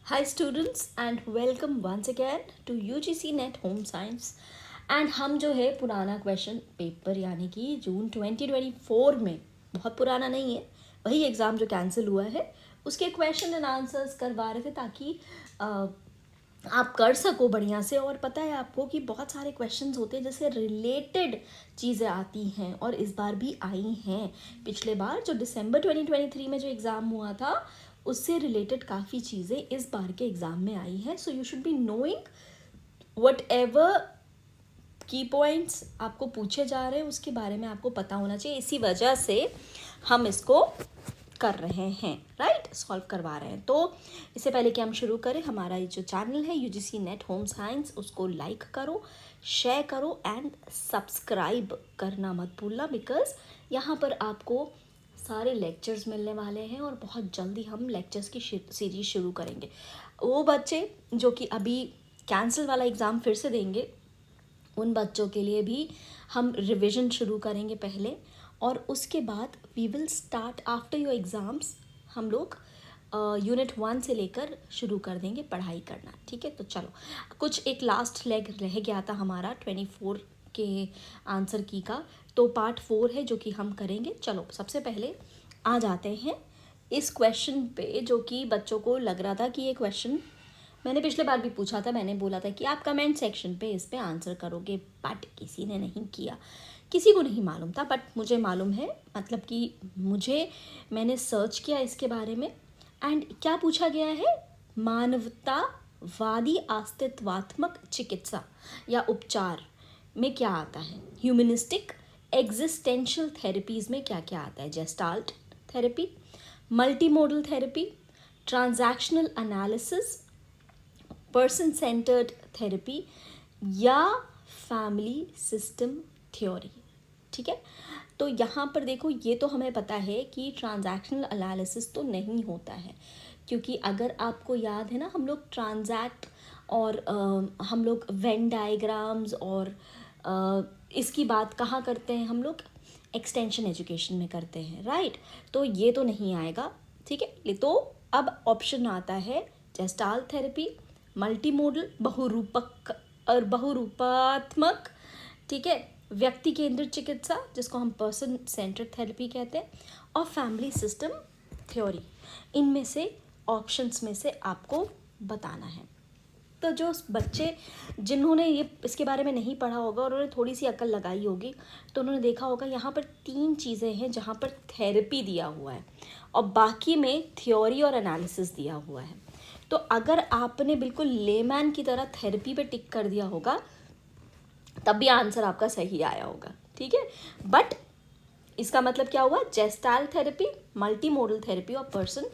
Hi students and welcome once again to UGC Net Home Science and हम जो है पुराना क्वेश्चन पेपर यानी कि जून 2024 में, बहुत पुराना नहीं है, वही एग्ज़ाम जो कैंसिल हुआ है उसके क्वेश्चन एंड आंसर्स करवा रहे थे ताकि आप कर सको बढ़िया से। और पता है आपको कि बहुत सारे क्वेश्चंस होते हैं जिससे रिलेटेड चीज़ें आती हैं और इस बार भी आई हैं। पिछले बार जो दिसंबर 2023 में जो एग्ज़ाम हुआ था उससे रिलेटेड काफ़ी चीज़ें इस बार के एग्ज़ाम में आई हैं। So you should be knowing what ever की पॉइंट्स आपको पूछे जा रहे हैं उसके बारे में आपको पता होना चाहिए। इसी वजह से हम इसको कर रहे हैं, राइट, सॉल्व करवा रहे हैं। तो इससे पहले कि हम शुरू करें, हमारा ये जो चैनल है यूजीसी नेट होम साइंस उसको लाइक करो, शेयर करो एंड सब्सक्राइब करना मत भूलना, बिकॉज यहाँ पर आपको सारे लेक्चर्स मिलने वाले हैं और बहुत जल्दी हम लेक्चर्स की सीरीज शुरू करेंगे। वो बच्चे जो कि अभी कैंसिल वाला एग्ज़ाम फिर से देंगे उन बच्चों के लिए भी हम रिवीजन शुरू करेंगे पहले, और उसके बाद we will start after your exams. हम लोग यूनिट 1 से लेकर शुरू कर देंगे पढ़ाई करना, ठीक है। तो चलो, कुछ एक लास्ट लेग रह गया था हमारा 24 के आंसर की का, तो पार्ट 4 है जो कि हम करेंगे। चलो सबसे पहले आ जाते हैं इस क्वेश्चन पे, जो कि बच्चों को लग रहा था कि ये क्वेश्चन मैंने पिछले बार भी पूछा था। मैंने बोला था कि आप कमेंट सेक्शन पे इस पे आंसर करोगे, बट किसी ने नहीं किया, किसी को नहीं मालूम था, बट मुझे मालूम है, मतलब कि मैंने सर्च किया इसके बारे में। एंड क्या पूछा गया है, मानवतावादी अस्तित्वात्मक चिकित्सा या उपचार में क्या आता है। ह्यूमनिस्टिक एग्जिस्टेंशियल थेरेपीज़ में क्या क्या आता है, gestalt therapy, multimodal therapy, transactional analysis, person centred therapy या फैमिली सिस्टम थ्योरी, ठीक है। तो यहाँ पर देखो, ये तो हमें पता है कि ट्रांजैक्शनल एनालिसिस तो नहीं होता है, क्योंकि अगर आपको याद है ना, हम लोग ट्रांजैक्ट और हम लोग वेन डायग्राम्स और इसकी बात कहाँ करते हैं, हम लोग एक्सटेंशन एजुकेशन में करते हैं, राइट। तो ये तो नहीं आएगा, ठीक है। तो अब ऑप्शन आता है जेस्टाल्ट थेरेपी, मल्टीमोडल बहुरूपक और बहुरूपात्मक, ठीक है, व्यक्ति केंद्रित चिकित्सा जिसको हम पर्सन सेंटर्ड थेरेपी कहते हैं, और फैमिली सिस्टम थ्योरी। इनमें से ऑप्शंस में से आपको बताना है। तो जो बच्चे जिन्होंने ये इसके बारे में नहीं पढ़ा होगा और उन्होंने थोड़ी सी अकल लगाई होगी, तो उन्होंने देखा होगा यहाँ पर 3 चीज़ें हैं जहाँ पर थेरेपी दिया हुआ है और बाकी में थ्योरी और एनालिसिस दिया हुआ है। तो अगर आपने बिल्कुल लेमैन की तरह थेरेपी पे टिक कर दिया होगा तब भी आंसर आपका सही आया होगा, ठीक है। बट इसका मतलब क्या हुआ, जेस्टाल्ट थेरेपी, मल्टीमोडल थेरेपी और person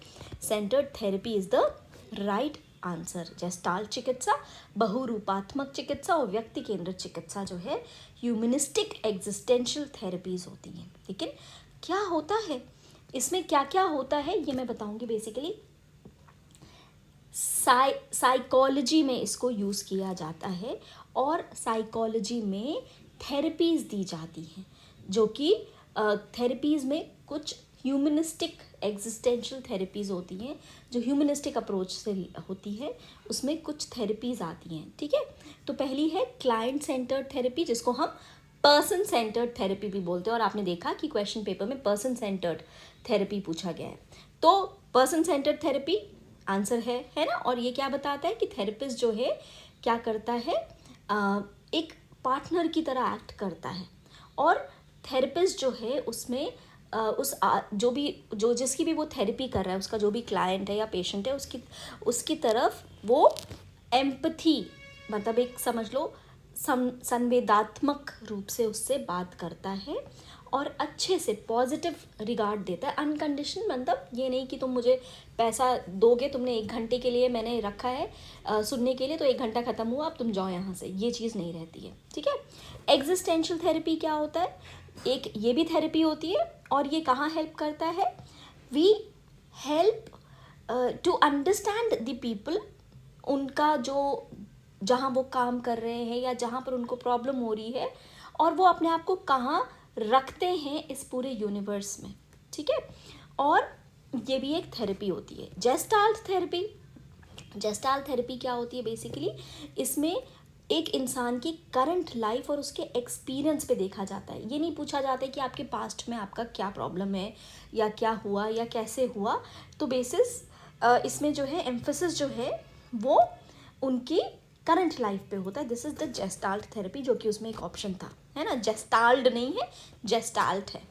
centred therapy is the right answer. Gestalt चिकित्सा, बहुरूपात्मक चिकित्सा और व्यक्ति केंद्रित चिकित्सा जो है ह्यूमनिस्टिक एग्जिस्टेंशियल थेरेपीज होती हैं। लेकिन क्या होता है इसमें, क्या क्या होता है ये मैं बताऊंगी। बेसिकली साइकोलॉजी में इसको यूज़ किया जाता है और साइकोलॉजी में थेरेपीज़ दी जाती हैं, जो कि थेरेपीज़ में कुछ ह्यूमनिस्टिक एग्जिस्टेंशियल थेरेपीज़ होती हैं जो ह्यूमनिस्टिक अप्रोच से होती है, उसमें कुछ थेरेपीज़ आती हैं, ठीक है। तो पहली है क्लाइंट सेंटर्ड थेरेपी, जिसको हम पर्सन सेंटर्ड थेरेपी भी बोलते हैं। और आपने देखा कि क्वेश्चन पेपर में पर्सन सेंटर्ड थेरेपी पूछा गया है, तो पर्सन सेंटर्ड थेरेपी आंसर है ना। और ये क्या बताता है कि थेरेपिस्ट जो है क्या करता है, एक पार्टनर की तरह एक्ट करता है, और थेरेपिस्ट जो है उसमें जो जिसकी भी वो थेरेपी कर रहा है, उसका जो भी क्लाइंट है या पेशेंट है, उसकी तरफ वो एम्पथी, मतलब एक समझ लो संवेदात्मक रूप से उससे बात करता है और अच्छे से पॉजिटिव रिगार्ड देता है। अनकंडीशनल, मतलब ये नहीं कि तुम मुझे पैसा दोगे, तुमने 1 घंटे के लिए मैंने रखा है सुनने के लिए, तो 1 घंटा ख़त्म हुआ, अब तुम जाओ यहाँ से, ये चीज़ नहीं रहती है, ठीक है। एग्जिस्टेंशियल थेरेपी क्या होता है, एक ये भी थेरेपी होती है और ये कहाँ हेल्प करता है, we help to understand the people, उनका जो जहाँ वो काम कर रहे हैं या जहाँ पर उनको प्रॉब्लम हो रही है, और वो अपने आप को कहाँ रखते हैं इस पूरे यूनिवर्स में, ठीक है। और ये भी एक थेरेपी होती है। जेस्टाल्ट थेरेपी जेस्टाल्ट थेरेपी क्या होती है बेसिकली, इसमें एक इंसान की करंट लाइफ और उसके एक्सपीरियंस पे देखा जाता है। ये नहीं पूछा जाता है कि आपके पास्ट में आपका क्या प्रॉब्लम है या क्या हुआ या कैसे हुआ। तो बेसिस इसमें जो है एम्फेसिस जो है वो उनकी करंट लाइफ पे होता है। This is the gestalt therapy, जो कि उसमें एक ऑप्शन था, है ना। जेस्टाल्ट नहीं है, जेस्टाल्ट है।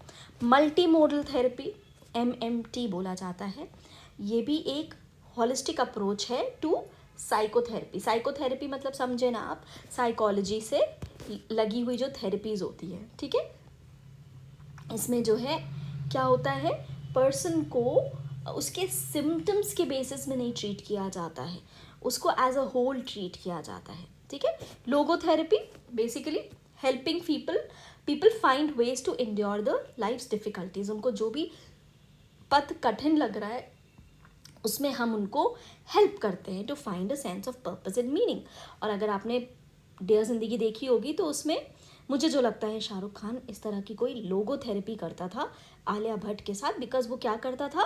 मल्टी मोडल थेरेपी, MMT बोला जाता है। ये भी एक होलिस्टिक अप्रोच है टू साइकोथेरेपी। साइकोथेरेपी मतलब समझे ना आप, साइकोलॉजी से लगी हुई जो थेरेपीज होती है, ठीक है। इसमें जो है क्या होता है, पर्सन को उसके सिम्टम्स के बेसिस में नहीं ट्रीट किया जाता है, उसको एज अ होल ट्रीट किया जाता है, ठीक है। Logotherapy basically helping people find ways to endure the life's difficulties. उनको जो भी पथ कठिन लग रहा है उसमें हम उनको हेल्प करते हैं to find a sense of purpose and meaning. और अगर आपने डियर जिंदगी देखी होगी तो उसमें मुझे जो लगता है शाहरुख खान इस तरह की कोई लोगो थेरेपी करता था आलिया भट्ट के साथ। बिकॉज वो क्या करता था,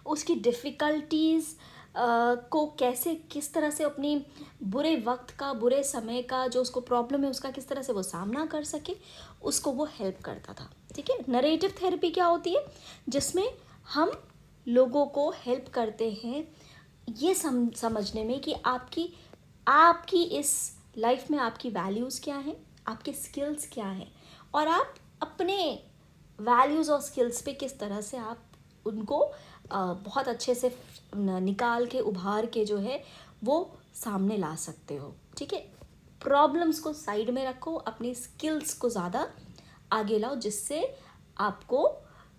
उसकी डिफ़िकल्टीज़ को कैसे, किस तरह से अपनी बुरे वक्त का, बुरे समय का जो उसको प्रॉब्लम है उसका किस तरह से वो सामना कर सके, उसको वो हेल्प करता था, ठीक है। नरेटिव थेरेपी क्या होती है, जिसमें हम लोगों को हेल्प करते हैं ये समझने में कि आपकी इस लाइफ में आपकी वैल्यूज़ क्या हैं, आपके स्किल्स क्या हैं, और आप अपने वैल्यूज़ और स्किल्स पे किस तरह से आप उनको बहुत अच्छे से निकाल के उभार के जो है वो सामने ला सकते हो, ठीक है। प्रॉब्लम्स को साइड में रखो, अपनी स्किल्स को ज़्यादा आगे लाओ, जिससे आपको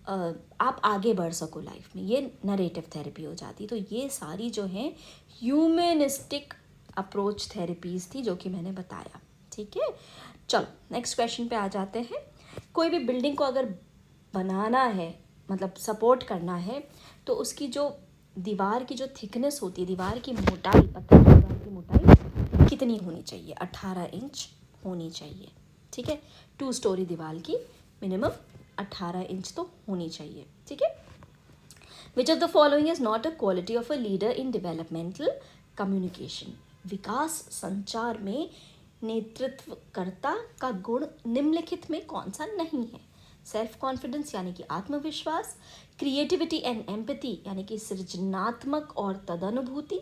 आप आगे बढ़ सको लाइफ में। ये नरेटिव थेरेपी हो जाती। तो ये सारी जो हैं ह्यूमनिस्टिक अप्रोच थेरेपीज़ थी जो कि मैंने बताया, ठीक है। चलो नेक्स्ट क्वेश्चन पे आ जाते हैं। कोई भी बिल्डिंग को अगर बनाना है, मतलब सपोर्ट करना है, तो उसकी जो दीवार की जो थिकनेस होती है, दीवार की मोटाई, पत्थर की दीवार की मोटाई कितनी होनी चाहिए, 18 इंच होनी चाहिए, ठीक है। 2 स्टोरी दीवार की मिनिमम 18 इंच तो होनी चाहिए, ठीक है। Which of the following is not a quality of a leader in developmental communication. विकास संचार में नेतृत्वकर्ता का गुण निम्नलिखित में कौन सा नहीं है। सेल्फ कॉन्फिडेंस यानी कि आत्मविश्वास, क्रिएटिविटी एंड एम्पैथी यानी कि सृजनात्मक और तदनुभूति,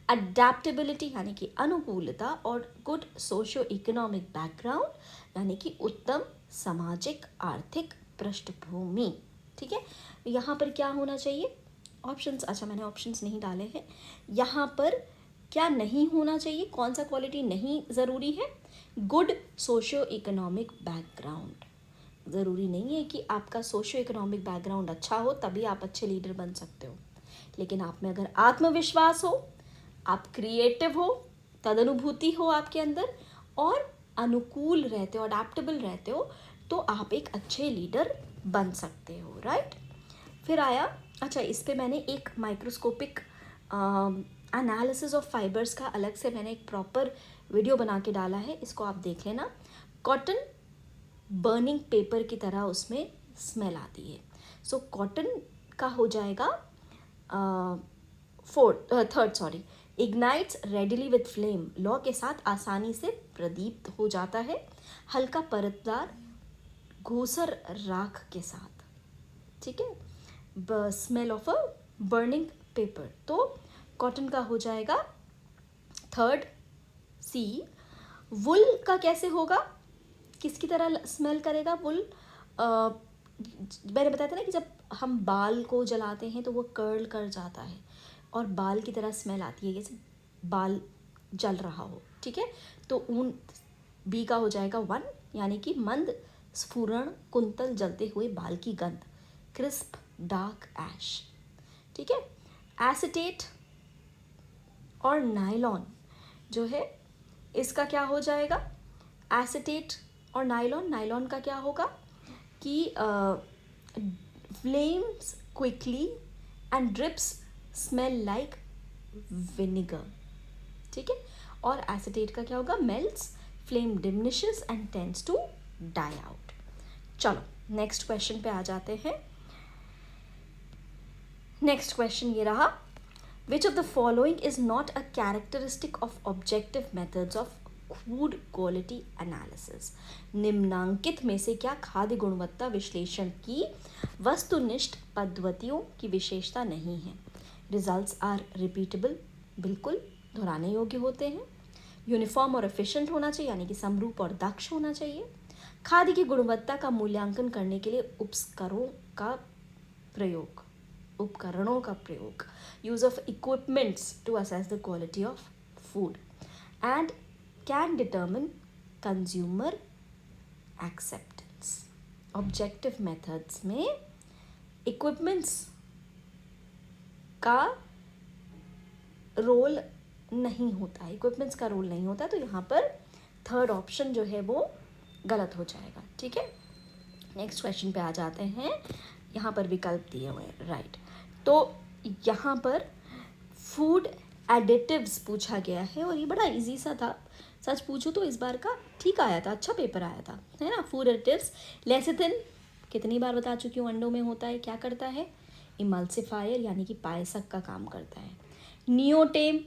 अडेप्टेबिलिटी यानी कि अनुकूलता, और गुड सोशो इकोनॉमिक बैकग्राउंड यानी कि उत्तम सामाजिक आर्थिक पृष्ठभूमि, ठीक है। यहाँ पर क्या होना चाहिए, ऑप्शंस, अच्छा मैंने ऑप्शंस नहीं डाले हैं। यहाँ पर क्या नहीं होना चाहिए, कौन सा क्वालिटी नहीं ज़रूरी है, गुड सोशो इकोनॉमिक बैकग्राउंड। ज़रूरी नहीं है कि आपका सोशो इकोनॉमिक बैकग्राउंड अच्छा हो तभी आप अच्छे लीडर बन सकते हो, लेकिन आप में अगर आत्मविश्वास हो, आप क्रिएटिव हो, तदनुभूति हो आपके अंदर, और अनुकूल रहते हो, अडेप्टेबल रहते हो, तो आप एक अच्छे लीडर बन सकते हो, राइट। फिर आया, अच्छा इस पे मैंने एक माइक्रोस्कोपिक एनालिसिस ऑफ फाइबर्स का अलग से मैंने एक प्रॉपर वीडियो बना के डाला है, इसको आप देख लेना। कॉटन बर्निंग पेपर की तरह उसमें स्मेल आती है। सो कॉटन का हो जाएगा third, ignites readily with flame, लौ के साथ आसानी से प्रदीप्त हो जाता है, हल्का परतदार घूसर राख के साथ, ठीक है। Smell of a burning paper, तो कॉटन का हो जाएगा थर्ड सी। वुल का कैसे होगा, किसकी तरह स्मेल करेगा वुल, मैंने बताया था ना कि जब हम बाल को जलाते हैं तो वो कर्ल कर जाता है और बाल की तरह स्मेल आती है, जैसे बाल जल रहा हो, ठीक है। तो ऊन बी का हो जाएगा 1, यानी कि मंद स्फुरण कुंतल जलते हुए बाल की गंध, क्रिस्प डार्क ऐश, ठीक है। एसीटेट और नायलॉन जो है इसका क्या हो जाएगा, एसीटेट और नायलॉन का क्या होगा कि flames quickly and drips smell like vinegar, ठीक है। और एसीटेट का क्या होगा, melts, flame diminishes and tends to die out. चलो नेक्स्ट क्वेश्चन पे आ जाते हैं। नेक्स्ट क्वेश्चन ये रहा, which of the following is not a characteristic of objective methods of food quality analysis. निम्नांकित में से क्या खाद्य गुणवत्ता विश्लेषण की वस्तुनिष्ठ पद्धतियों की विशेषता नहीं है? रिजल्ट्स आर रिपीटेबल, बिल्कुल दोहराने योग्य होते हैं। यूनिफॉर्म और एफिशिएंट होना चाहिए, यानी कि समरूप और दक्ष होना चाहिए। खाद्य की गुणवत्ता का मूल्यांकन करने के लिए उपकरणों का प्रयोग, use of equipments to assess the quality of food and can determine consumer acceptance. Objective methods में इक्विपमेंट्स का रोल नहीं होता है, इक्विपमेंट्स का रोल नहीं होता, तो यहाँ पर थर्ड ऑप्शन जो है वो गलत हो जाएगा। ठीक है, नेक्स्ट क्वेश्चन पे आ जाते हैं। यहाँ पर विकल्प दिए हुए हैं, राइट। तो यहाँ पर फूड एडिटिव्स पूछा गया है और ये बड़ा इजी सा था, सच पूछो तो इस बार का ठीक आया था, अच्छा पेपर आया था, है ना। फूड एडिटिव्स, लेसिथिन कितनी बार बता चुकी हूँ, अंडों में होता है, क्या करता है, इमल्सिफायर यानी कि पायसक का काम करता है। नियोटेम,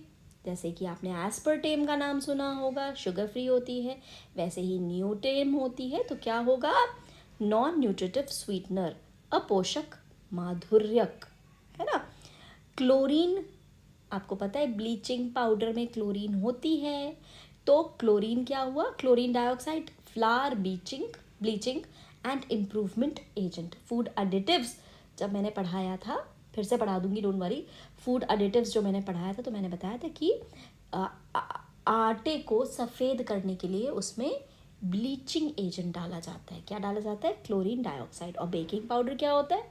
जैसे कि आपने एस्पर्टेम का नाम सुना होगा, शुगर फ्री होती है, वैसे ही नियोटेम होती है, तो क्या होगा, नॉन न्यूट्रिटिव स्वीटनर, अपोषक माधुर्यक, है ना। क्लोरीन, आपको पता है ब्लीचिंग पाउडर में क्लोरीन होती है, तो क्लोरीन क्या हुआ, chlorine dioxide, flower bleaching and improvement agent. Food additives जब मैंने पढ़ाया था, फिर से पढ़ा दूंगी, डोंट वरी। फूड एडिटिव्स जो मैंने पढ़ाया था तो मैंने बताया था कि आटे को सफ़ेद करने के लिए उसमें ब्लीचिंग एजेंट डाला जाता है। क्या डाला जाता है, क्लोरीन डाइऑक्साइड। और बेकिंग पाउडर क्या होता है,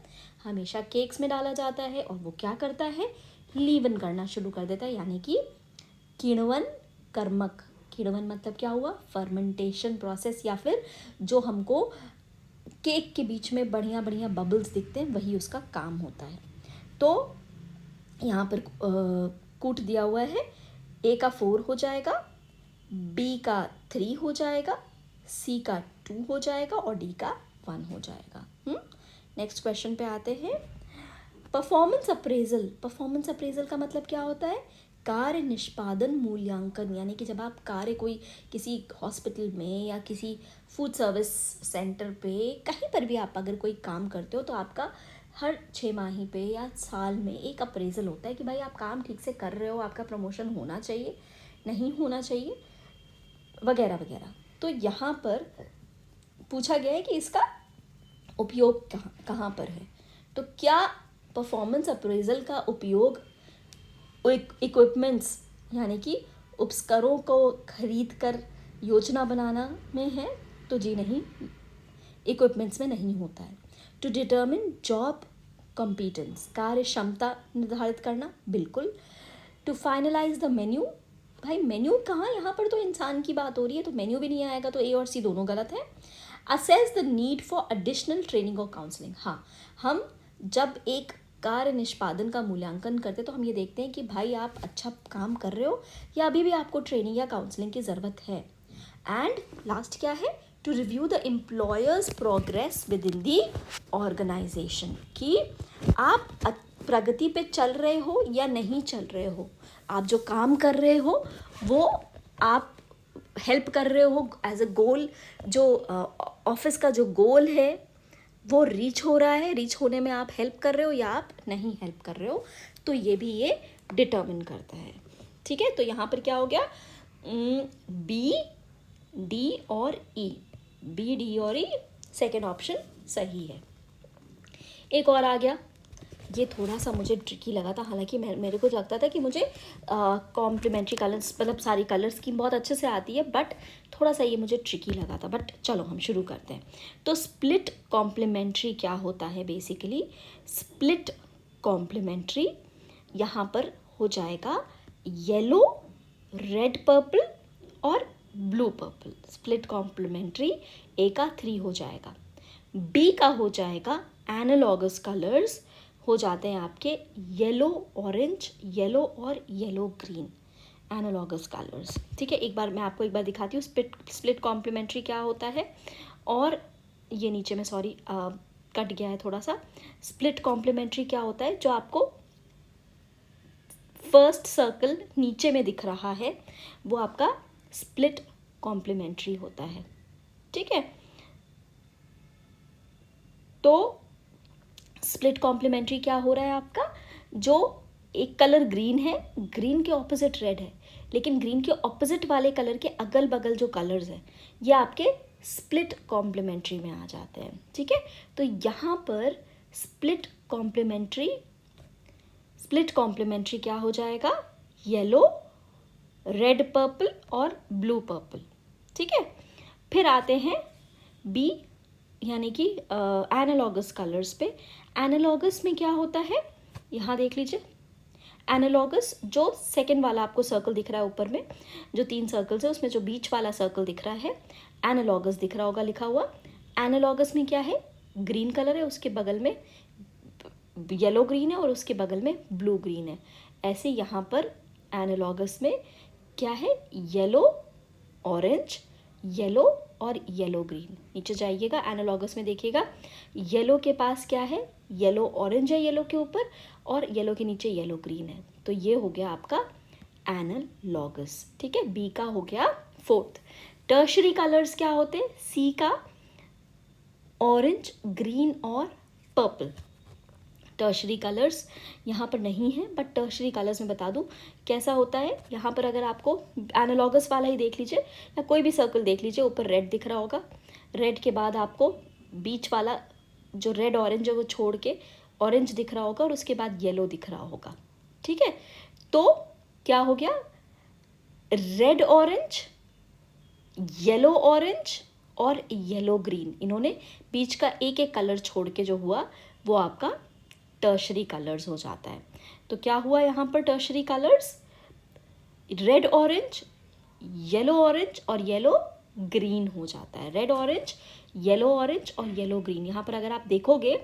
हमेशा केक्स में डाला जाता है, और वो क्या करता है, लीवन करना शुरू कर देता है, यानी कि किण्वन कर्मक। किण्वन मतलब क्या हुआ, फर्मेंटेशन प्रोसेस, या फिर जो हमको केक के बीच में बढ़िया बढ़िया बबल्स दिखते हैं, वही उसका काम होता है। तो यहाँ पर कूट दिया हुआ है, ए का 4 हो जाएगा, बी का 3 हो जाएगा, सी का 2 हो जाएगा और डी का 1 हो जाएगा। नेक्स्ट क्वेश्चन पे आते हैं। परफॉर्मेंस अप्रेजल का मतलब क्या होता है, कार्य निष्पादन मूल्यांकन, यानी कि जब आप कार्य कोई किसी हॉस्पिटल में या किसी फूड सर्विस सेंटर पे, कहीं पर भी आप अगर कोई काम करते हो, तो आपका हर 6 माही पे या साल में एक अप्रेजल होता है कि भाई आप काम ठीक से कर रहे हो, आपका प्रमोशन होना चाहिए, नहीं होना चाहिए, वगैरह वगैरह। तो यहाँ पर पूछा गया है कि इसका उपयोग कहाँ पर है। तो क्या परफॉर्मेंस अप्रेजल का उपयोग इक्विपमेंट्स यानी कि उपकरणों को खरीद कर योजना बनाना में है? तो जी नहीं, इक्विपमेंट्स में नहीं होता है। टू डिटर्मिन जॉब कॉम्पिटेंस, कार्य क्षमता निर्धारित करना, बिल्कुल। टू फाइनलाइज द मेन्यू, भाई मेन्यू कहाँ, यहाँ पर तो इंसान की बात हो रही है, तो मेन्यू भी नहीं आएगा, तो ए और सी दोनों गलत है। Assess the need for additional training और काउंसलिंग, हाँ, हम जब एक कार्य निष्पादन का मूल्यांकन करते तो हम ये देखते हैं कि भाई आप अच्छा काम कर रहे हो या अभी भी आपको ट्रेनिंग या काउंसलिंग की ज़रूरत है। एंड लास्ट क्या है, to review the employer's progress within the organisation, कि आप प्रगति पे चल रहे हो या नहीं चल रहे हो, आप जो काम कर रहे हो वो आप हेल्प कर रहे हो एज अ गोल, जो ऑफिस का जो गोल है वो रीच हो रहा है, रीच होने में आप हेल्प कर रहे हो या आप नहीं हेल्प कर रहे हो, तो ये भी ये डिटर्मिन करता है। ठीक है, तो यहाँ पर क्या हो गया, बी डी और ई, बी डी और ई, सेकेंड ऑप्शन सही है। एक और आ गया, ये थोड़ा सा मुझे ट्रिकी लगा था, हालांकि मेरे को लगता था कि मुझे कॉम्प्लीमेंट्री कलर्स, मतलब सारी कलर स्कीम बहुत अच्छे से आती है, बट थोड़ा सा ये मुझे ट्रिकी लगा था। बट चलो हम शुरू करते हैं। तो स्प्लिट कॉम्प्लीमेंट्री क्या होता है, बेसिकली स्प्लिट कॉम्प्लीमेंट्री यहाँ पर हो जाएगा येलो, रेड पर्पल और ब्लू पर्पल। स्प्लिट कॉम्प्लीमेंट्री ए का 3 हो जाएगा, बी का हो जाएगा एनालॉगस कलर्स, हो जाते हैं आपके येलो ऑरेंज, येलो और येलो ग्रीन, एनालॉगस कलर्स। ठीक है, एक बार मैं आपको एक बार दिखाती हूँ स्प्लिट कॉम्प्लीमेंट्री क्या होता है। और ये नीचे में सॉरी कट गया है थोड़ा सा। स्प्लिट कॉम्प्लीमेंट्री क्या होता है, जो आपको फर्स्ट सर्कल नीचे में दिख रहा है वो आपका स्प्लिट कॉम्प्लीमेंट्री होता है, ठीक है। तो स्प्लिट कॉम्प्लीमेंट्री क्या हो रहा है आपका, जो एक कलर ग्रीन है, ग्रीन के ऑपोजिट रेड है, लेकिन ग्रीन के ऑपोजिट वाले कलर के अगल बगल जो कलर्स हैं ये आपके स्प्लिट कॉम्प्लीमेंट्री में आ जाते हैं, ठीक है। तो यहाँ पर स्प्लिट कॉम्प्लीमेंट्री क्या हो जाएगा, येलो, रेड पर्पल और ब्लू पर्पल, ठीक है। फिर आते हैं बी यानी कि एनालॉगस कलर्स पे। एनालॉगस में क्या होता है, यहाँ देख लीजिए। एनालॉगस जो सेकंड वाला आपको सर्कल दिख रहा है ऊपर में, जो 3 सर्कल्स है उसमें जो बीच वाला सर्कल दिख रहा है एनालॉगस दिख रहा होगा लिखा हुआ। एनालॉगस में क्या है, ग्रीन कलर है, उसके बगल में येलो ग्रीन है और उसके बगल में ब्लू ग्रीन है। ऐसे यहाँ पर एनालॉगस में क्या है, येलो ऑरेंज, येलो और येलो ग्रीन। नीचे जाइएगा एनालॉगस में देखिएगा, येलो के पास क्या है, येलो ऑरेंज है येलो के ऊपर और येलो के नीचे येलो ग्रीन है। तो ये हो गया आपका एनालॉगस, ठीक है। बी का हो गया फोर्थ। टर्शरी कलर्स क्या होते हैं, सी का ऑरेंज, ग्रीन और पर्पल। टर्शरी कलर्स यहाँ पर नहीं है, बट टर्शरी कलर्स में बता दूँ कैसा होता है। यहाँ पर अगर आपको एनालॉगस वाला ही देख लीजिए या कोई भी सर्कल देख लीजिए, ऊपर रेड दिख रहा होगा, रेड के बाद आपको बीच वाला जो रेड ऑरेंज है वो छोड़ के ऑरेंज दिख रहा होगा और उसके बाद येलो दिख रहा होगा, ठीक है। तो क्या हो गया, रेड ऑरेंज, येलो ऑरेंज और येलो ग्रीन, इन्होंने बीच का एक एक कलर छोड़ के जो हुआ वो आपका टर्शरी कलर्स हो जाता है। तो क्या हुआ यहाँ पर, tertiary colours red orange, yellow orange और येलो ग्रीन हो जाता है। रेड ऑरेंज, येलो ऑरेंज और येलो ग्रीन। यहाँ पर अगर आप देखोगे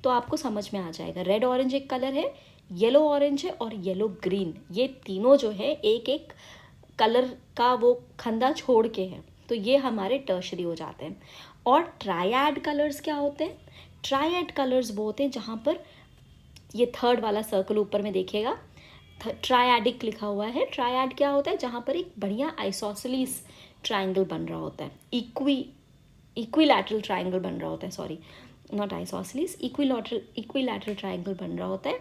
तो आपको समझ में आ जाएगा, रेड ऑरेंज एक कलर है, येलो ऑरेंज है और येलो ग्रीन, ये तीनों जो है एक एक कलर का वो खंदा छोड़ के हैं, तो ये हमारे टर्शरी हो जाते हैं। और ट्रायड कलर्स क्या होते हैं, ट्रायड कलर्स वो होते हैं जहाँ पर ये थर्ड वाला सर्कल ऊपर में देखिएगा, ट्रायडिक लिखा हुआ है। ट्रायड क्या होता है, जहाँ पर एक बढ़िया आइसोसेलिस ट्राइंगल बन रहा होता है, इक्विलैटरल ट्राइंगल बन रहा होता है, sorry not isosceles, equilateral triangle बन रहा होता है।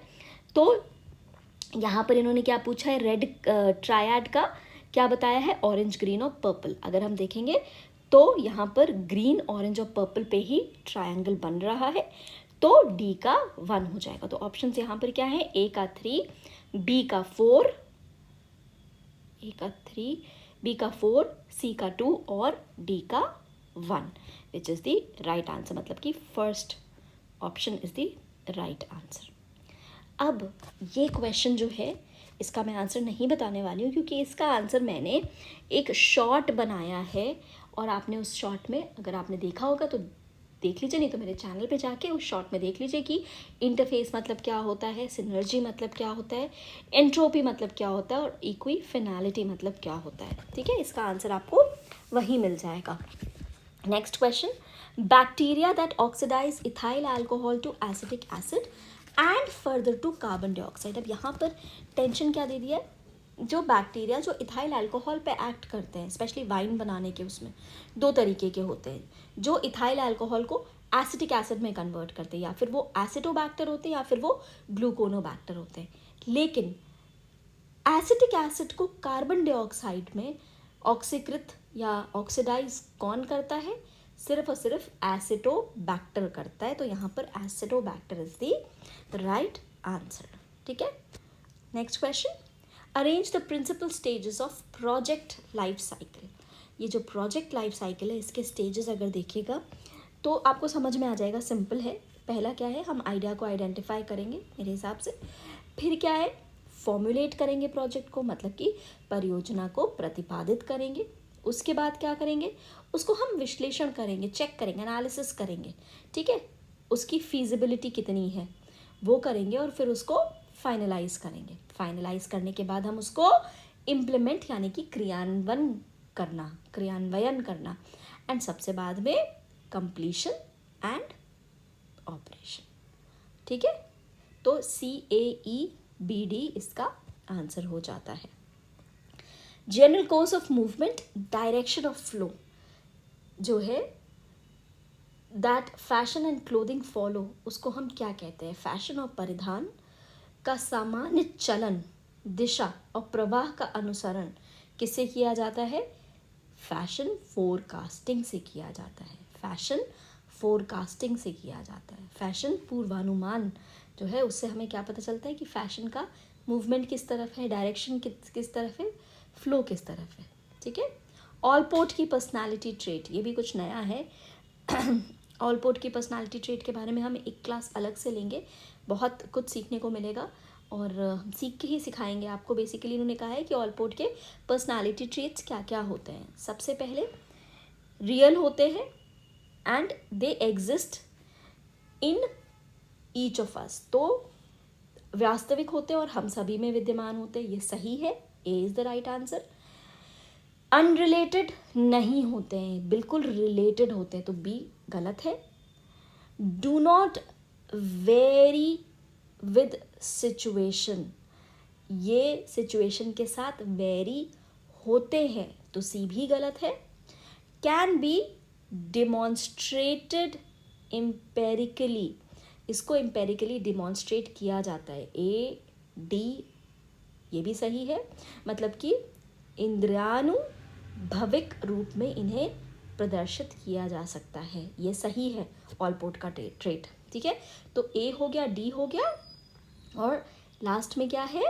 तो यहाँ पर इन्होंने क्या पूछा है, रेड ट्रायड का क्या बताया है, ऑरेंज, ग्रीन और पर्पल। अगर हम देखेंगे तो यहाँ पर ग्रीन, ऑरेंज और पर्पल पे ही ट्रायंगल बन रहा है, तो डी का 1 हो जाएगा। तो ऑप्शन यहाँ पर क्या है, ए का 3, बी का 4, बी का 4, सी का 2 और डी का 1, which is the right answer. मतलब कि first option is the right answer. अब ये क्वेश्चन जो है इसका मैं आंसर नहीं बताने वाली हूँ, क्योंकि इसका आंसर मैंने एक शॉर्ट बनाया है और आपने उस शॉर्ट में, अगर आपने देखा होगा तो देख लीजिए, नहीं तो मेरे चैनल पे जाके उस शॉर्ट में देख लीजिए कि इंटरफेस मतलब क्या होता है, सिनर्जी मतलब क्या होता है, एंट्रोपी मतलब क्या होता है और इक्विफिनैलिटी मतलब क्या होता है, ठीक है। इसका आंसर आपको वहीं मिल जाएगा। Next question, bacteria that oxidise ethyl alcohol to acetic acid and further to carbon dioxide. अब यहाँ पर टेंशन क्या दे दिया है, जो बैक्टीरिया जो इथाइल अल्कोहल पे एक्ट करते हैं, स्पेशली वाइन बनाने के, उसमें 2 तरीके के होते हैं, जो इथाइल अल्कोहल को एसिटिक एसिड में कन्वर्ट करते हैं, या फिर वो एसिटोबैक्टर होते हैं या फिर वो ग्लूकोनोबैक्टर होते हैं। लेकिन एसिटिक एसिड को कार्बन डाइऑक्साइड में ऑक्सीकृत या ऑक्सीडाइज कौन करता है, सिर्फ और सिर्फ एसिटोबैक्टर करता है। तो यहाँ पर acetobacter is the right answer, ठीक है। Next question, arrange the principal stages of project life cycle. ये जो प्रोजेक्ट लाइफ साइकिल है इसके स्टेजेस अगर देखिएगा तो आपको समझ में आ जाएगा, सिंपल है। पहला क्या है, हम आइडिया को आइडेंटिफाई करेंगे मेरे हिसाब से, फिर क्या है, फॉर्मुलेट करेंगे प्रोजेक्ट को, मतलब कि परियोजना को प्रतिपादित करेंगे। उसके बाद क्या करेंगे, उसको हम विश्लेषण करेंगे, चेक करेंगे, एनालिसिस करेंगे, ठीक है, उसकी फीजिबिलिटी कितनी है वो करेंगे और फिर उसको फाइनलाइज करेंगे। फाइनलाइज करने के बाद हम उसको इम्प्लीमेंट यानी कि क्रियान्वयन करना एंड सबसे बाद में कंप्लीशन एंड ऑपरेशन, ठीक है। तो CAEBD इसका आंसर हो जाता है। General course of movement, direction of flow जो है, that fashion and clothing follow, उसको हम क्या कहते हैं? फैशन और परिधान का सामान्य चलन, दिशा और प्रवाह का अनुसरण किससे किया जाता है? फैशन फोरकास्टिंग से किया जाता है। फैशन फोरकास्टिंग से किया जाता है। फैशन पूर्वानुमान जो है, उससे हमें क्या पता चलता है कि फैशन का मूवमेंट किस तरफ है, डायरेक्शन किस तरफ है, फ्लो किस तरफ है। ठीक है। ऑलपोर्ट की पर्सनालिटी ट्रेट, ये भी कुछ नया है। ऑलपोर्ट की पर्सनालिटी ट्रेट के बारे में हम एक क्लास अलग से लेंगे, बहुत कुछ सीखने को मिलेगा और हम सीख के ही सिखाएंगे आपको। बेसिकली उन्होंने कहा है कि ऑलपोर्ट के पर्सनालिटी ट्रेट्स क्या क्या होते हैं। सबसे पहले रियल होते हैं and they exist in each of us, तो वास्तविक होते हैं और हम सभी में विद्यमान होते हैं। ये सही है, A is the right answer. Unrelated नहीं होते हैं, बिल्कुल रिलेटेड होते हैं, तो बी गलत है। Do not very with situation, ये सिचुएशन के साथ वेरी होते हैं, तो सी भी गलत है। कैन बी डिमॉन्स्ट्रेटेड एम्पेरिकली, इसको एम्पेरिकली डिमॉन्स्ट्रेट किया जाता है, ए डी ये भी सही है। मतलब कि इंद्रियानुभविक रूप में इन्हें प्रदर्शित किया जा सकता है, ये सही है ऑलपोर्ट का ट्रेट। ठीक है, तो ए हो गया, डी हो गया, और लास्ट में क्या है?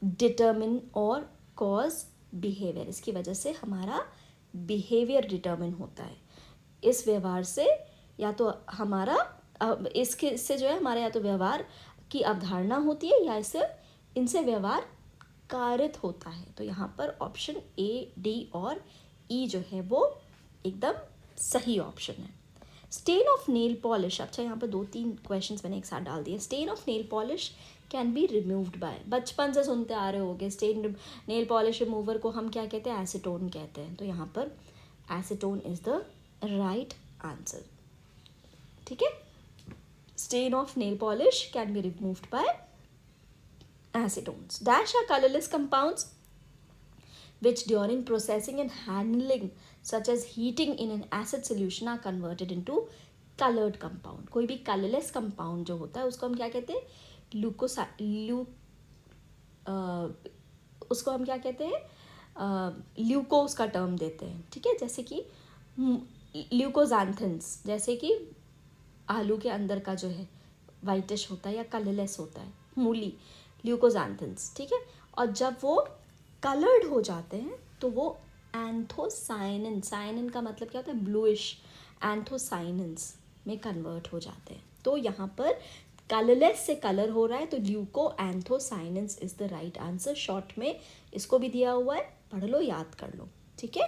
डिटर्मिन और कॉज बिहेवियर, इसकी वजह से हमारा बिहेवियर डिटर्मिन होता है। इस व्यवहार से या तो हमारा इससे जो है हमारा या तो व्यवहार की अवधारणा होती है या इनसे व्यवहार कारित होता है। तो यहाँ पर ऑप्शन ए, डी और ई जो है वो एकदम सही ऑप्शन है। स्टेन ऑफ नेल पॉलिश, अच्छा यहाँ पर 2-3 क्वेश्चंस मैंने एक साथ डाल दिए। Stain of nail polish can be removed by, बचपन से सुनते आ रहे होगे, स्टेन नेल पॉलिश रिमूवर को हम क्या कहते हैं? एसीटोन कहते हैं। तो यहाँ पर acetone is the right answer. ठीक है, stain of nail polish can be removed by acetones. Dash are colorless compounds which during processing and handling such as heating in an acid solution are converted into colored compound. कोई भी colorless compound जो होता है उसको हम क्या कहते हैं? उसको हम क्या कहते हैं? ल्यूकोस का टर्म देते हैं। ठीक है, जैसे कि ल्यूकोजांथन्स, जैसे कि आलू के अंदर का जो है वाइटिश होता है या कलरलेस होता है, मूली, ल्यूकोजांथन्स। ठीक है, और जब वो कलर्ड हो जाते हैं तो वो एंथोसाइनिन, साइनिन का मतलब क्या होता है? ब्लूइश, एंथोसाइनिन्स में कन्वर्ट हो जाते हैं। तो यहाँ पर कलरलेस से कलर हो रहा है, तो leuco anthocyanins is the right answer. Short में इसको भी दिया हुआ है, पढ़ लो, याद कर लो। ठीक है,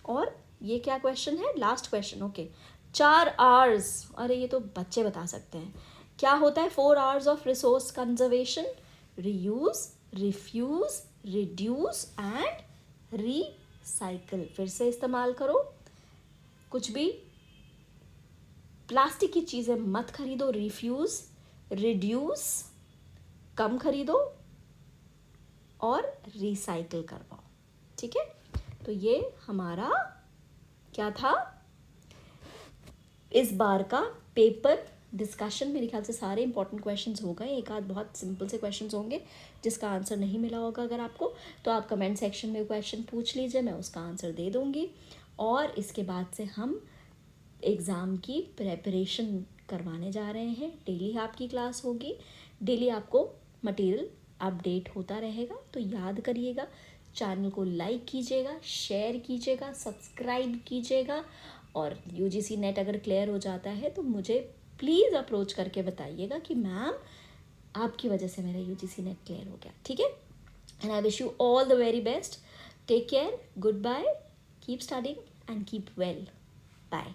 और ये क्या क्वेश्चन है? Last question. ओके, 4 R's, अरे ये तो बच्चे बता सकते हैं। क्या होता है 4 R's of resource conservation? Reuse, refuse, reduce and recycle. फिर से इस्तेमाल करो, कुछ भी प्लास्टिक की चीज़ें मत खरीदो। रिफ्यूज, रिड्यूस, कम खरीदो, और रिसाइकल करवाओ। ठीक है, तो ये हमारा क्या था इस बार का पेपर डिस्कशन। मेरे ख्याल से सारे इंपॉर्टेंट क्वेश्चंस हो गए, एक आध बहुत सिंपल से क्वेश्चंस होंगे जिसका आंसर नहीं मिला होगा अगर आपको, तो आप कमेंट सेक्शन में क्वेश्चन पूछ लीजिए, मैं उसका आंसर दे दूँगी। और इसके बाद से हम एग्ज़ाम की प्रेपरेशन करवाने जा रहे हैं। डेली आपकी क्लास होगी, डेली आपको मटेरियल अपडेट होता रहेगा। तो याद करिएगा, चैनल को लाइक कीजिएगा, शेयर कीजिएगा, सब्सक्राइब कीजिएगा, और यूजीसी नेट अगर क्लियर हो जाता है तो मुझे प्लीज़ अप्रोच करके बताइएगा कि मैम आपकी वजह से मेरा यूजीसी नेट क्लियर हो गया। ठीक है, and I wish you all the very best. Take care, goodbye, keep studying and keep well, bye.